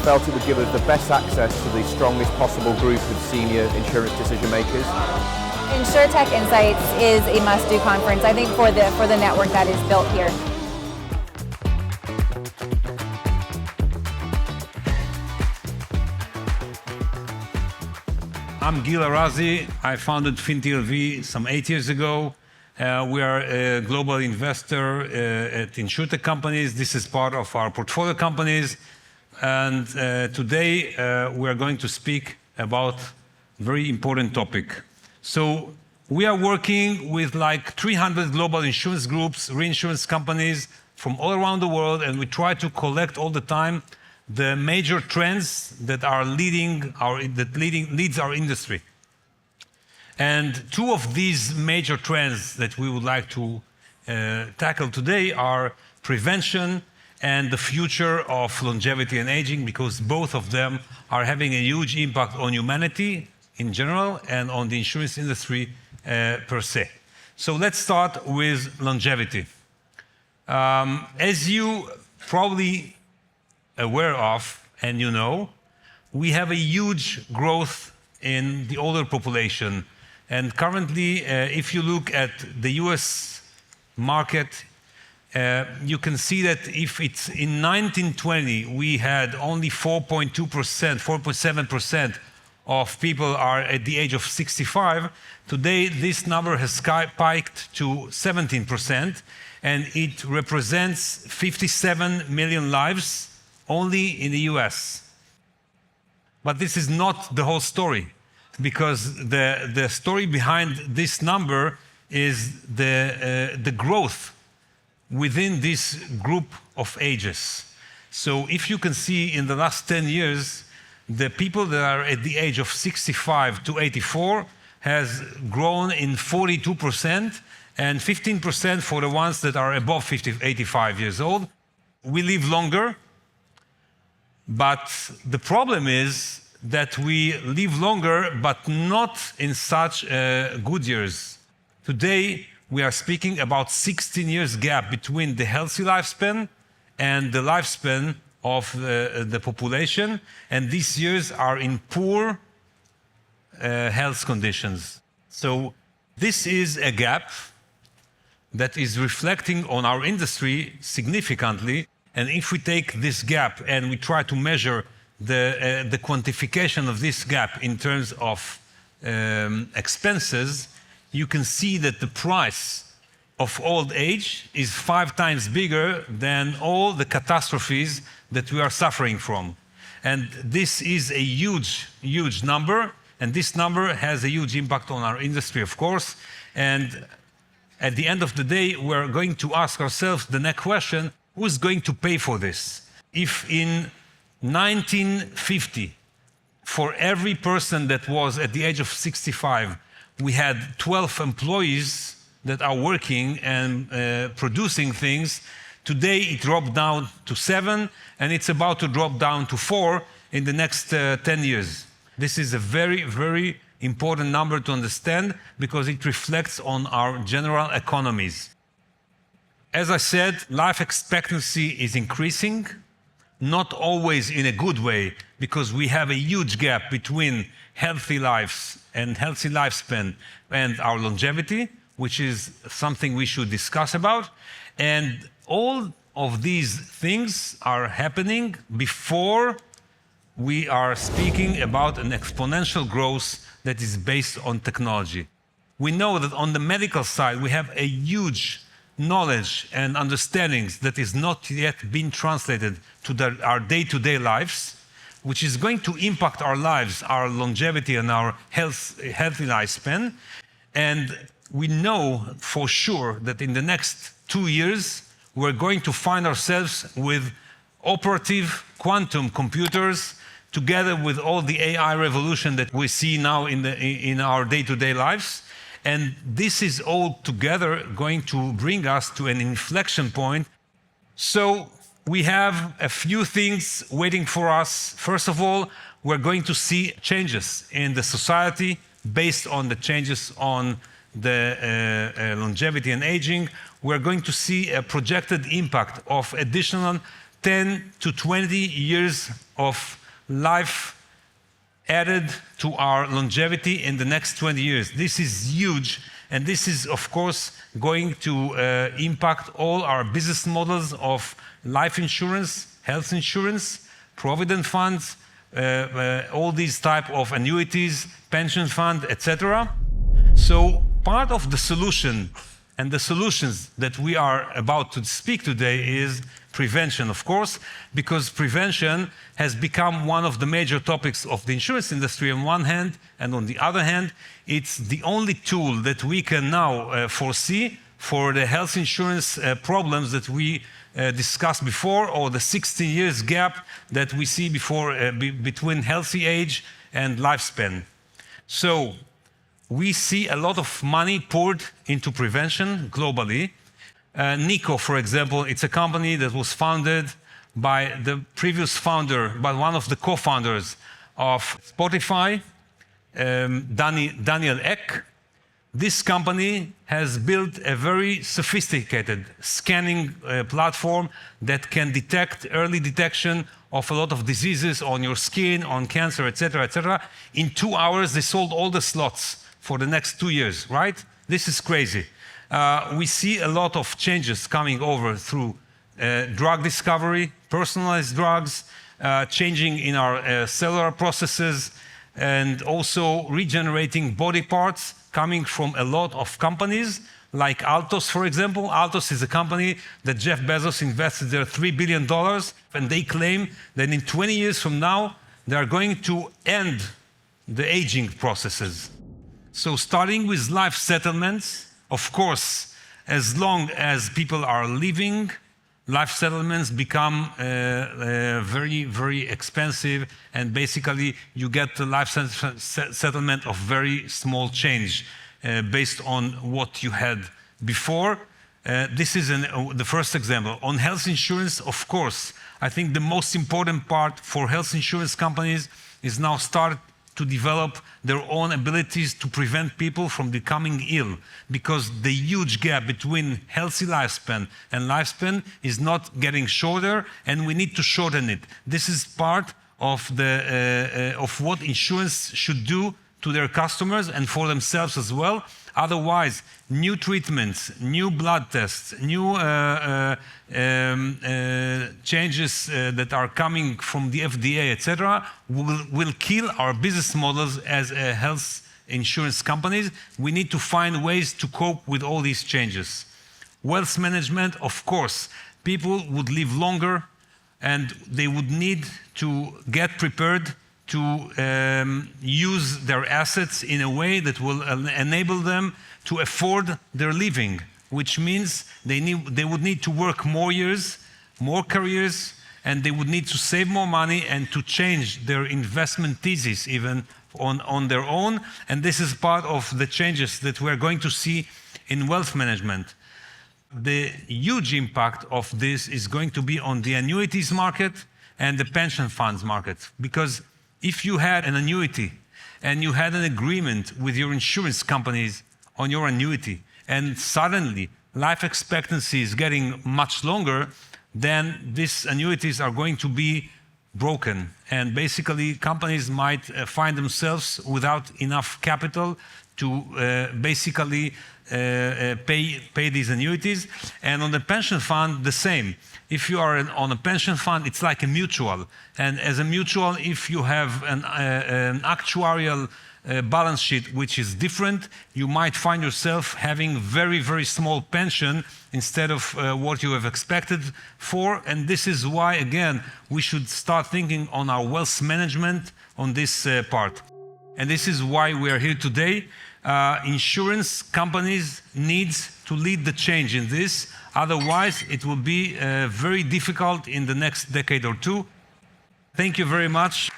felt it would give us the best access to the strongest possible group of senior insurance decision makers. Insurtech Insights is a must-do conference, I think, for the network that is built here. I'm Gil Arazi. I founded FinTLV some 8 years ago. We are a global investor at Insurtech companies. This is part of our portfolio companies. And today we are going to speak about a very important topic. So we are working with like 300 global insurance groups, reinsurance companies from all around the world, and we try to collect all the time the major trends that are leads our industry. And two of these major trends that we would like to tackle today are prevention and the future of longevity and aging, because both of them are having a huge impact on humanity in general and on the insurance industry per se. So let's start with longevity. As you probably aware of, and you know, we have a huge growth in the older population. And currently, if you look at the US market, you can see that if it's in 1920, we had only 4.2%, 4.7% of people are at the age of 65. Today, this number has spiked to 17%, and it represents 57 million lives only in the US. But this is not the whole story, because the story behind this number is the growth within this group of ages. So if you can see in the last 10 years, the people that are at the age of 65 to 84 has grown in 42%, and 15% for the ones that are above 85 years old. We live longer, but the problem is that we live longer, but not in such good years. Today, we are speaking about 16 years gap between the healthy lifespan and the lifespan of the population, and these years are in poor health conditions. So this is a gap that is reflecting on our industry significantly. And if we take this gap and we try to measure the quantification of this gap in terms of expenses, you can see that the price of old age is 5 times bigger than all the catastrophes that we are suffering from. And this is a huge, huge number. And this number has a huge impact on our industry, of course. And at the end of the day, we're going to ask ourselves the next question: who's going to pay for this? If in 1950, for every person that was at the age of 65, we had 12 employees that are working and producing things, today it dropped down to 7, and it's about to drop down to 4 in the next 10 years. This is a very, very important number to understand, because it reflects on our general economies. As I said, life expectancy is increasing, not always in a good way, because we have a huge gap between healthy lives and healthy lifespan and our longevity, which is something we should discuss about. And all of these things are happening before we are speaking about an exponential growth that is based on technology. We know that on the medical side, we have a huge knowledge and understandings that is not yet being translated to our day-to-day lives, which is going to impact our lives, our longevity, and our healthy lifespan. And we know for sure that in the next 2 years, we're going to find ourselves with operative quantum computers, together with all the AI revolution that we see now in our day-to-day lives. And this is all together going to bring us to an inflection point. So we have a few things waiting for us. First of all, we're going to see changes in the society based on the changes on the longevity and aging. We're going to see a projected impact of additional 10 to 20 years of life added to our longevity in the next 20 years. This is huge, and this is, of course, going to impact all our business models of life insurance, health insurance, provident funds, all these type of annuities, pension fund, etc. So part of the solution and the solutions that we are about to speak today is prevention, of course, because prevention has become one of the major topics of the insurance industry on one hand, and on the other hand, it's the only tool that we can now foresee for the health insurance problems that we discussed before, or the 16 years gap that we see between healthy age and lifespan. So we see a lot of money poured into prevention globally. Nico, for example, it's a company that was founded by the previous founder, by one of the co-founders of Spotify, Daniel Ek. This company has built a very sophisticated scanning platform that can detect early detection of a lot of diseases on your skin, on cancer, etc., etc. In 2 hours, they sold all the slots for the next 2 years, right? This is crazy. We see a lot of changes coming over through drug discovery, personalized drugs, changing in our cellular processes, and also regenerating body parts coming from a lot of companies, like Altos, for example. Altos is a company that Jeff Bezos invested there $3 billion, and they claim that in 20 years from now, they are going to end the aging processes. So starting with life settlements, of course, as long as people are living, life settlements become very, very expensive, and basically you get the life settlement of very small change based on what you had before. This is the first example. On health insurance, of course, I think the most important part for health insurance companies is now start to develop their own abilities to prevent people from becoming ill, because the huge gap between healthy lifespan and lifespan is not getting shorter, and we need to shorten it. This is part of what insurance should do to their customers and for themselves as well. Otherwise, new treatments, new blood tests, new changes that are coming from the FDA, etc., will kill our business models as health insurance companies. We need to find ways to cope with all these changes. Wealth management, of course, people would live longer, and they would need to get prepared to use their assets in a way that will enable them to afford their living, which means they would need to work more years, more careers, and they would need to save more money and to change their investment thesis even on their own. And this is part of the changes that we're going to see in wealth management. The huge impact of this is going to be on the annuities market and the pension funds market, because if you had an annuity and you had an agreement with your insurance companies on your annuity, and suddenly life expectancy is getting much longer, then these annuities are going to be broken. And basically, companies might find themselves without enough capital to basically pay these annuities. And on the pension fund, the same. If you are on a pension fund, it's like a mutual. And as a mutual, if you have an actuarial balance sheet which is different, you might find yourself having very, very small pension instead of what you have expected for. And this is why, again, we should start thinking on our wealth management on this part. And this is why we are here today. Insurance companies need to lead the change in this. Otherwise, it will be very difficult in the next decade or two. Thank you very much.